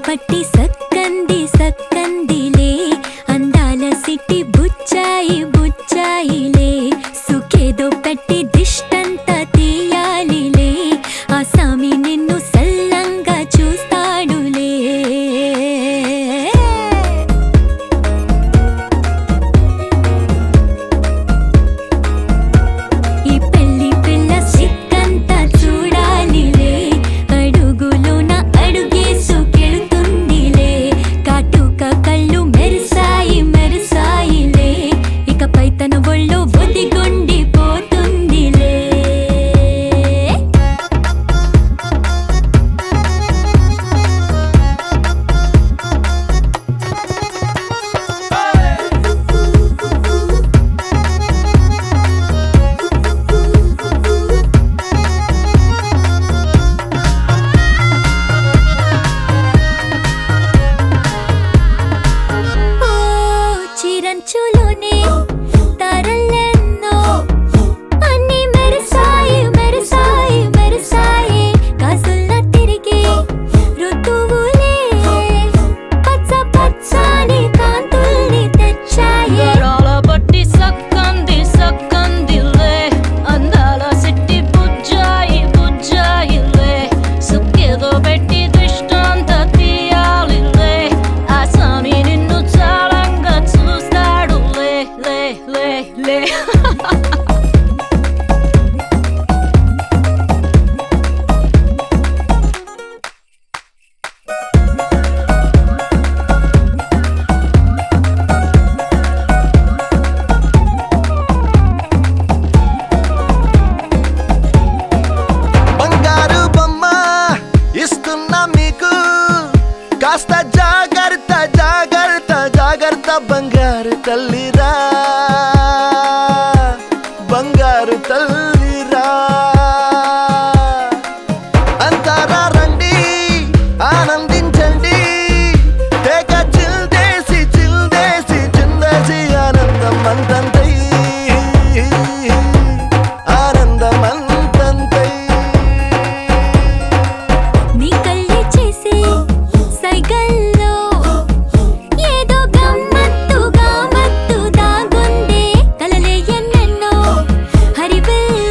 పట్టి సక్కంది సక్కందిలే అందాల సిట్టి బుచ్చాయి బుచ్చాయిలే సుఖేదో పెట్టి దిష్టంత తీయాలిలే ఆ సామి నిన్ను సల్లంగా చూస్తాడులే ఈ పెళ్లి పిల్ల సిక్కంతా చూడాలిలే అడుగులోన అడుగేసు కళ్ళు మెరిసాయి మెరిసాయిలే ఇకపై తన ఒళ్ళో ఒదిగొండి పోతుందిలే చిరంచులోనే తరలెన్నో అన్ని మెరిసాయి మెరిసాయి మెరిసాయి కాసుల్లా తిరిగి ఋతువులే పచ్చ పచ్చని కాంతుల్ని తెచ్చాయి బట్టి సక్కంది సక్కందిలే అందాల సిట్టి బుజ్జాయి బుజ్జాయిలే సుక్కేదో పెట్టి దృష్టాంత తీయాలిలే ఆ స్వామి నిన్ను చాలంగా చూస్తాడు లే లే లే లే బంగారు బొమ్మ ఇస్తున్నా మీకు కాస్త జాగ్రత్త జాగ్రత్త జాగ్రత్త బంగారు తల్లిరా బంగారు తల్లిరా అంతారా రండి ఆనందించండి తెగ చిల్దేసి చిల్దేసి చిందేసి ఆనందం అంతంతై ఆనందం అంతంతై నీ కళ్ళే చేసే సైగల్లో ఏదో గమ్మత్తు గామత్తు దాగుందే కలలే ఎన్నెన్నో హరివిల్లు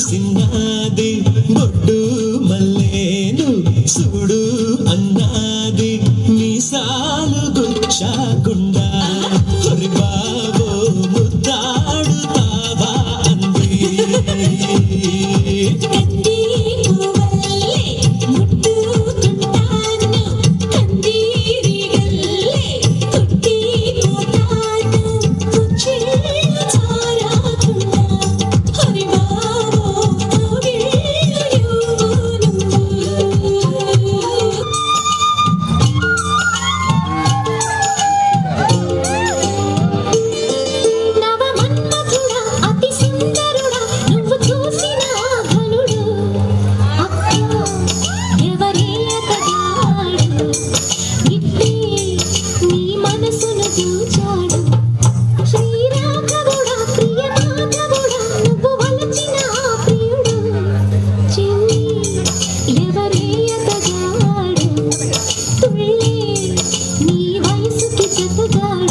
సిన్నది బొడ్డు మల్లేను చూడు అన్నది మీసాలు గుచ్చాకుండా హరి బాబో ముద్దాడుతావా అంది కంది పువ్వల్లే ముట్టుకుంటాను కందీరి గల్లే కొట్టిపోతాను కుచ్చిళ్ళు చారాకుండా హరి బాబో కౌగిళ్ళు నవమన్మథుడా అతి సుందరుడా నువ్వు చూసిన ఘనుడు అక్కో ఎవరే అతగాడు ఇట్టే నీ మనసును దూచాడు శ్రీరాఘవుడా ప్రియమాధవుడా నువ్వు వలచిన ప్రియుడు చెల్లి ఎవరే అతగాడు తుళ్ళే నీ వయసుకి జతగాడు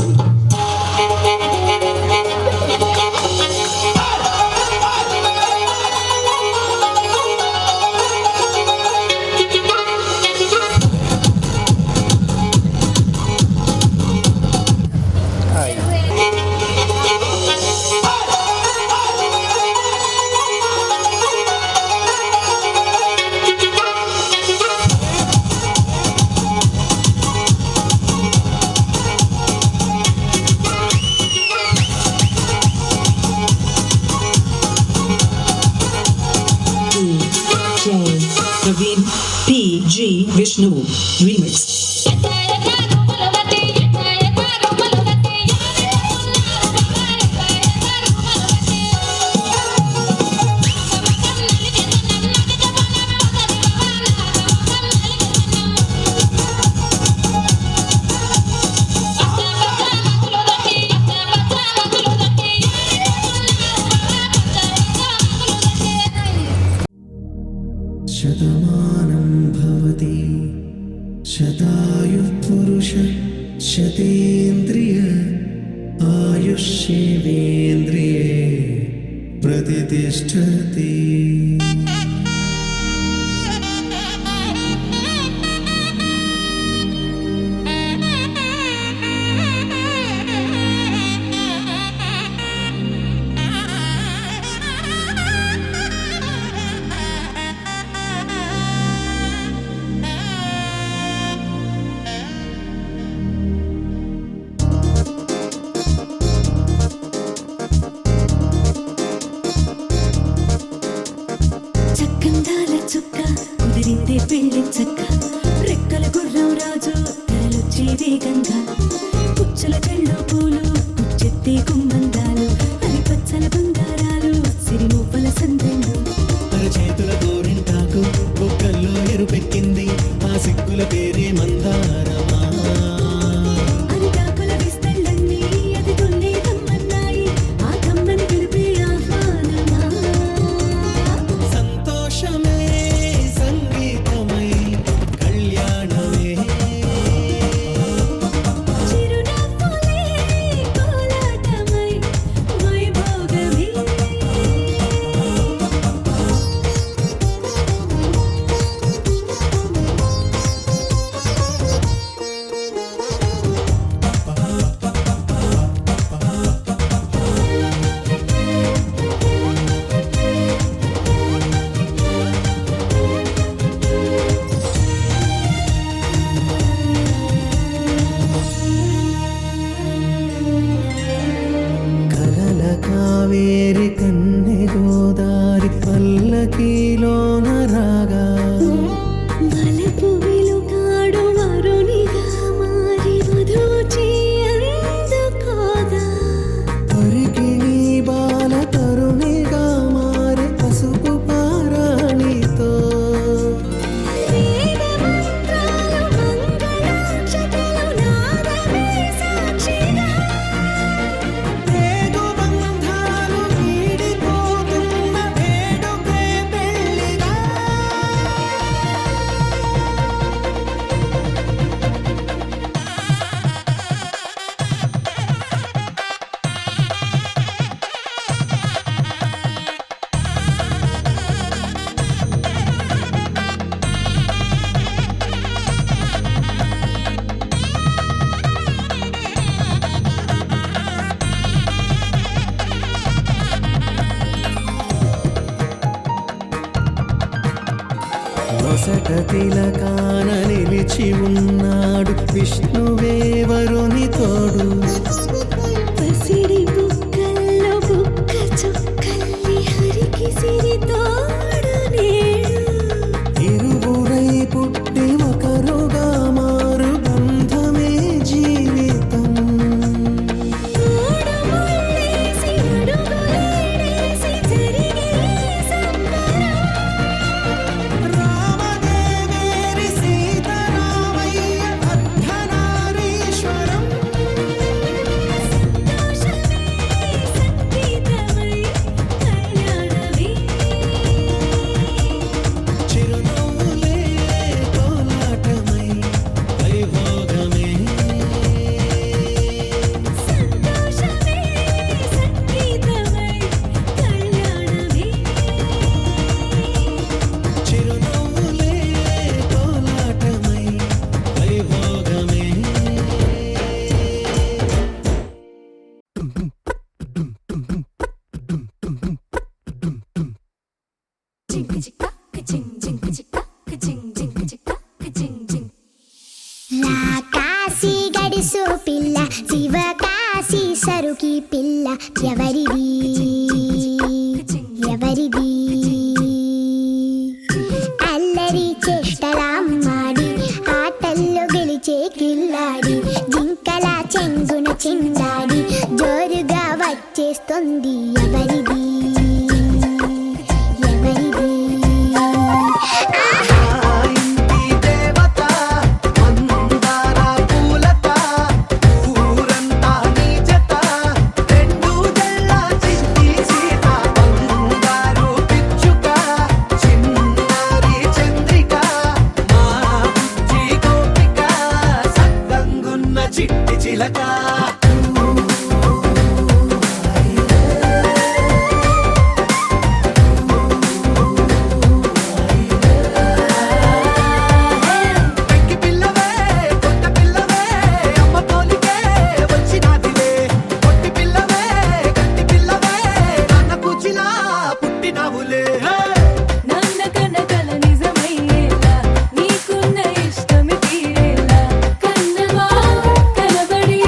J. Praveen P.G. Vishnu Remix. Shatamanam Bhavati శతాయుః పురుష శతేంద్రియ ఆయుష్యేవేంద్రియే ప్రతిష్టతి. చక్కందాల చుక్క కుదిరిందే పెళ్లి చక్క రెక్కల గుర్రం రాజు తరలొచ్చే వేగంగా పుచ్చల చెళ్ళు పూలు పుచ్చెత్తే గుమ్మందాలు అరి పచ్చల బంగారాలు సిరిమూపల సందెళ్ళు చేతుల గోరింటాకు బొక్కల్లో ఎరుపెక్కింది ఆ సిగ్గుల పేరే మందారమా. అరిటాకుల విస్తళ్ళన్నీ అది కొన్నే కమ్మన్నాయి ఆ కమ్మని పిలిపే ఆహ్వానమా సంతోషమే సంగీతమై కళ్యాణమే చిరునవ్వులే వరతిలకాన నిలిచి ఉన్నాడు విష్ణువే వరుని తోడు. పసిడి బుక్కల్లో బుక్క చుక్కల్లి హరికి సిరి తోడు నేడు. ఇరువురై పుట్టి ఒకరుగా మారు బంధమే జీవితం. తోడు ముళ్ళేసి అడుగులేసి జరిగే సంబరం. రామదేవేరి సీతారామయ్య అర్ధనారీశ్వరం. సంతోషమే సంగీతమై కళ్యాణమే. చిరునవ్వులే కోలాటమై వైభోగమే. సంతోషమే సంగీతమై కళ్యాణమే. చిరునవ్వులే కోలాటమై వైభోగమే. జింక జిక్క జింక్ జింక జిక్క జింక్ జింక జిక్క జింక్ జింక్. కాశీ గడిసు పిల్ల శివకాశీ సరుకి పిల్ల ఎవరిది ఎవరిది అల్లరి చేష్టలామ్మాడి ఆటల్లో గెలిచే కిల్లాడి జింకల చెంగున చిందాడి జోరుగా వచ్చేస్తుంది ఎవరిది ఎవరిది ఇంటి దేవత మందార పూలత ఊరంతా నీ జత రెండు జల్ల చిట్టి సీత బంగారు పిచ్చుక చిన్నారి చంద్రిక మా బుజ్జి గోపిక సక్కంగున్న చిట్టి చిలక. పెంకి పిల్లవే కొత్త పిల్లవే అమ్మ పోలికే వచ్చినాదిలే. పొట్టి పిల్లవే గట్టి పిల్లవే నాన్న కూచిలా పుట్టినావులే. నాన్న కనకల నిజమయ్యేలా నీకున్న ఇష్టమి తీరేలా కన్నవా కనబడి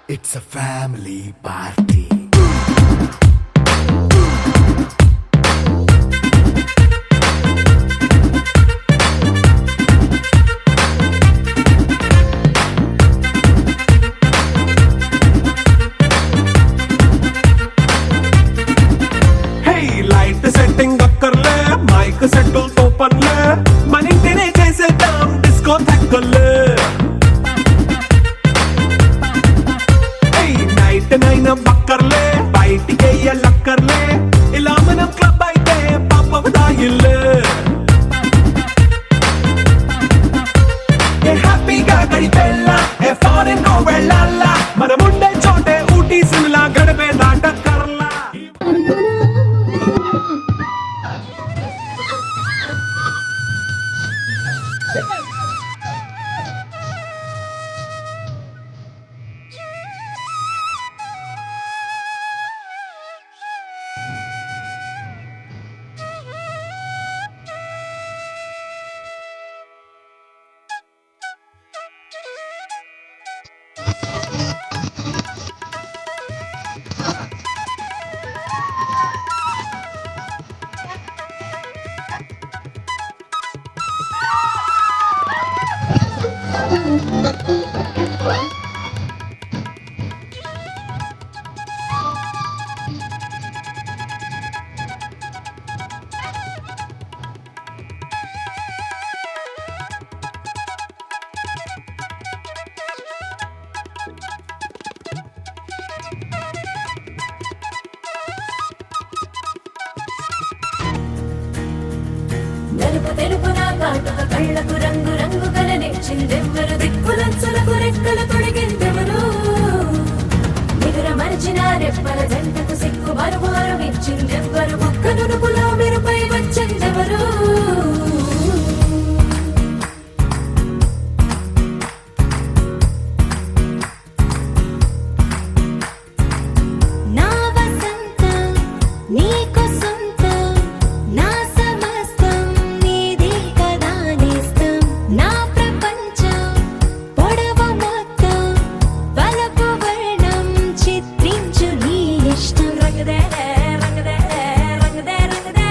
It's a family party. Hey, light setting అక్కర్లే మైక్ సెట్టులతో పనులే మన ఇంటినే చేసేద్దాం డిస్కో థెక్కలే నైట్ నైన్ బక్కర్లే బయటికి ఎల్లక్కర్లే ఇలా మనం క్లబ్ అయితే పాప దాయిల్లే హ్యాపీగా గడిపెళ్ళా ఏ ఫారెన్ కో వెళ్ళాలా మనం ఉండే చోటే ఊటీ సిమ్లా గడిపే దాటక్కర్లా నలుపు తెలుపున కాటుక కళ్ళకు రంగు రంగు కలనిచ్చిందెవ్వరు దిక్కులంచులకు రెక్కలు తొడిగిందెవరు నిదుర మరిచిన రెప్పల జంటకు సిక్కు మరుమారు ఇచ్చిందెవ్వరు ఒక్క నునుపులో మెరుపై వచ్చిందెవరు నా వసంతం నీకు సొంతం నా సమస్తం నీది కదా నేస్తం నా ప్రపంచం పొడవు మొత్తం వలపు వర్ణం చిత్రించు నీ ఇష్టం రంగదే రంగదే రంగదే రంగదే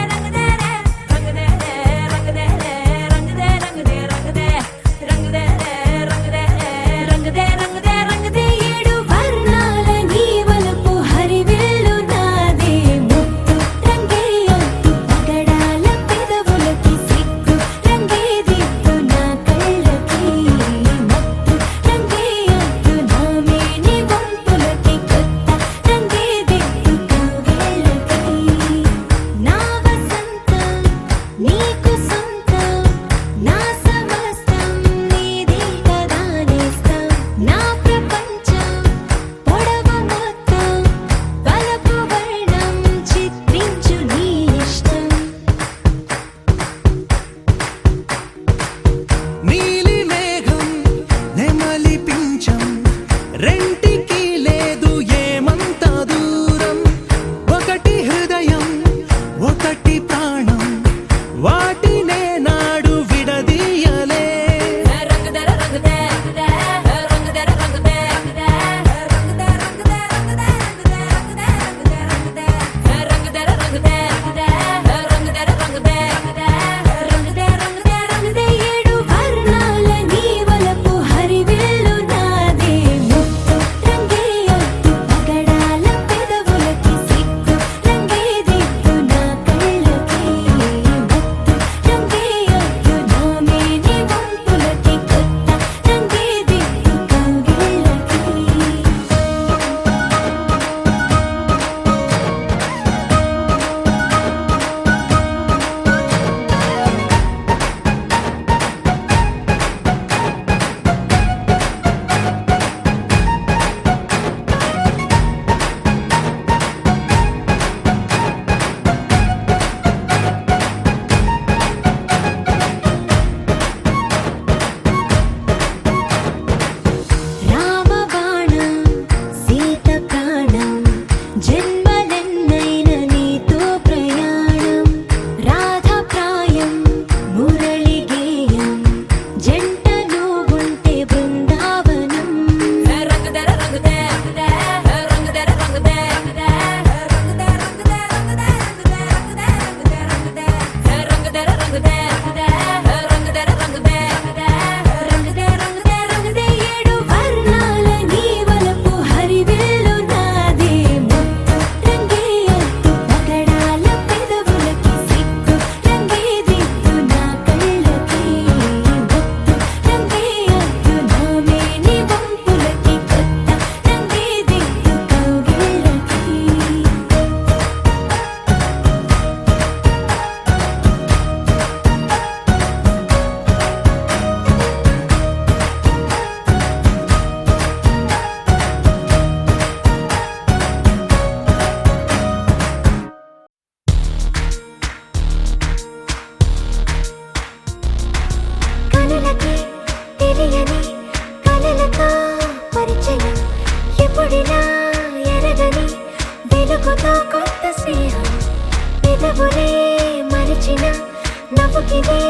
బ్రతుకిదే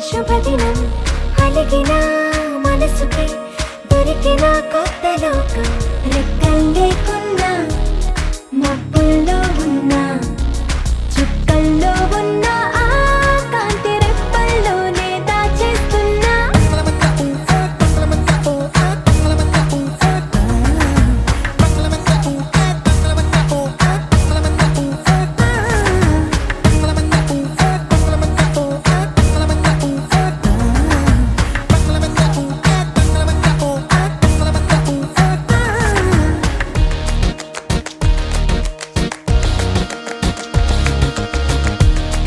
శుభదినం అలిగిన మనసుకి దొరికిన కొత్త లోకం రెక్కలు లేకున్నా మబ్బుల్లో ఉన్నా చుక్కల్లో ఉన్న ఆ కాంతి రెప్పల్లోనే దాచేస్తున్నా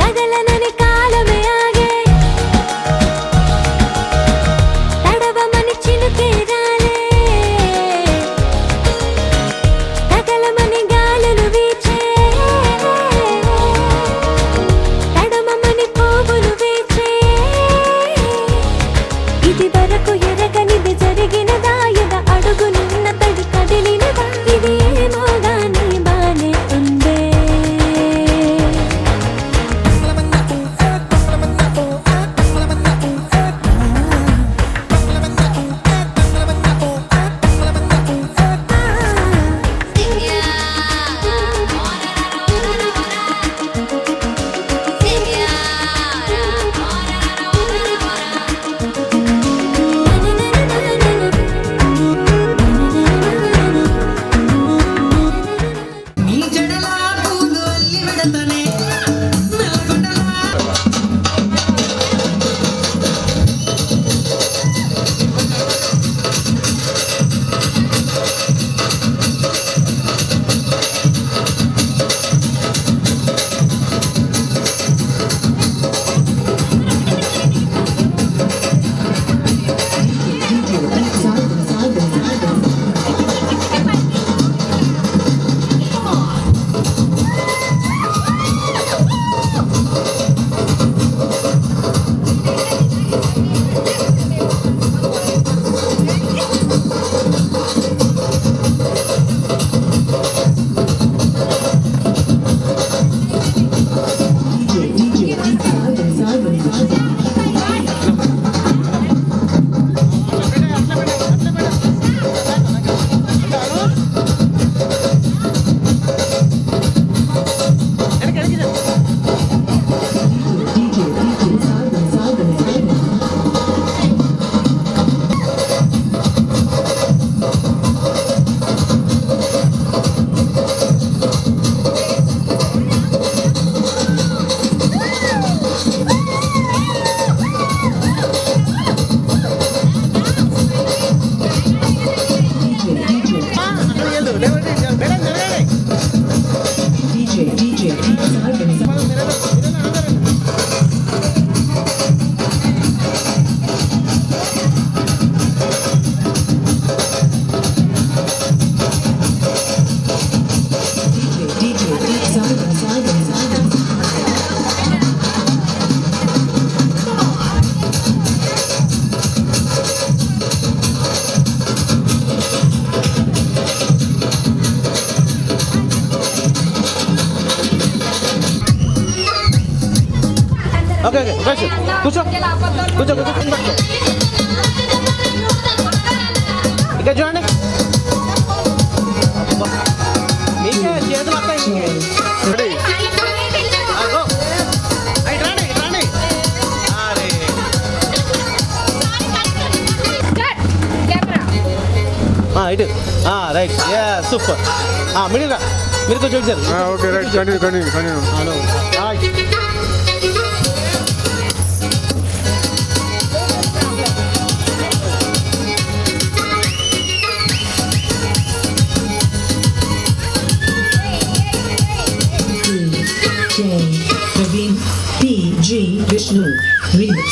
కదలనని కాలమే ఆగే తడవమని చినుకే రాలే తగలమని గాలులు వీచే తడమమని పువ్వులు వీచే ఇది వరకు ఎరగనిది జరిగినదా ఎద అడుగునున్న తడి కదిలినదా ఇది ఏమో గాని బానే ఉందే నీ జడలా పూలు అల్లి విడతనే నల్గొండలా ఓకే ఓకే కూర్చో కూర్చో కూర్చో కూర్చో ఇక్కడ చూడండి మీకే చేతులు వస్తాయి రెడీ అగో అయితే రండి రండి అరే ఇటు రైట్ సూపర్ మిడిల్గా మీరు కొంచెం వచ్చారు okay right continue hello hi J. Praveen P. G. Vishnu Remix.